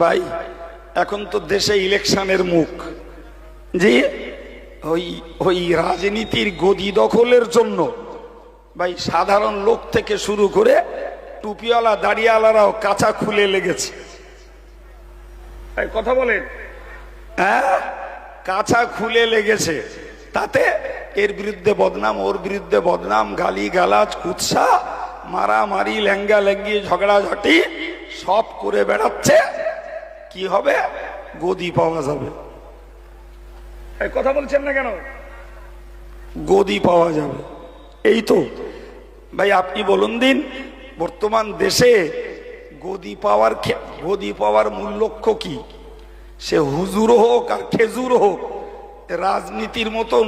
ভাই এখন তো দেশে ইলেকশনের মুখ, জি ওই ওই রাজনীতির গদি দখলের জন্য ভাই সাধারণ লোক থেকে শুরু করে টুপিওয়ালা দাড়িওয়ালারাও কাঁচা খুলে লেগেছে। কথা বলেন, হ্যাঁ কাঁচা খুলে লেগেছে। তাতে এর বিরুদ্ধে বদনাম, ওর বিরুদ্ধে বদনাম, গালি গালাজ, কুৎসা, মারামারি, লেঙ্গা লেঙ্গি, ঝগড়াঝাটি সব করে বেড়াচ্ছে। কি হবে? গদি পাওয়া যাবে। কথা বলছেন না কেন? গদি পাওয়া যাবে, এই তো ভাই। আপনি বলুন দিন, বর্তমান দেশে গদি পাওয়ার মূল লক্ষ্য কি? সে হুজুর হোক আর খেজুর হোক, রাজনীতির মতন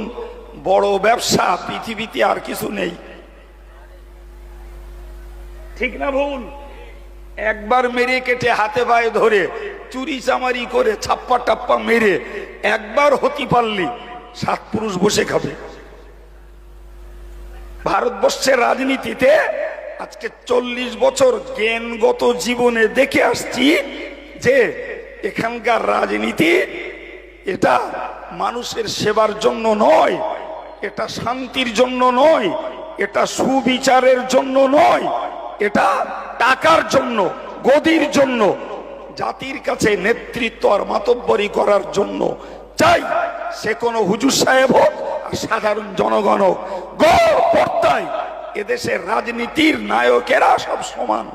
বড় ব্যবসা পৃথিবীতে আর কিছু নেই। ঠিক না ভুল? একবার মেরে কেটে হাতে পায়ে ধরে চুরি চামারি করে ছাপ্পা টাপ্পা মেরে একবার হতে পারলি 7 পুরুষ বসে খাবে। ভারতবর্ষের রাজনীতিতে আজকে 40 বছর জ্ঞানগত জীবনে দেখে আসছি যে এখানকার রাজনীতি এটা মানুষের সেবার জন্য নয়, এটা শান্তির জন্য নয়, এটা সুবিচারের জন্য নয়, এটা টাকার জন্য, গদির জন্য, জাতির কাছে নেতৃত্ব আর মাতব্বরি করার জন্য। চাই সে কোনো হুজুর সাহেব হোক আর সাধারণ জনগণ হোক, গো পর্দায় এদেশের রাজনীতির নায়কেরা সব সমান।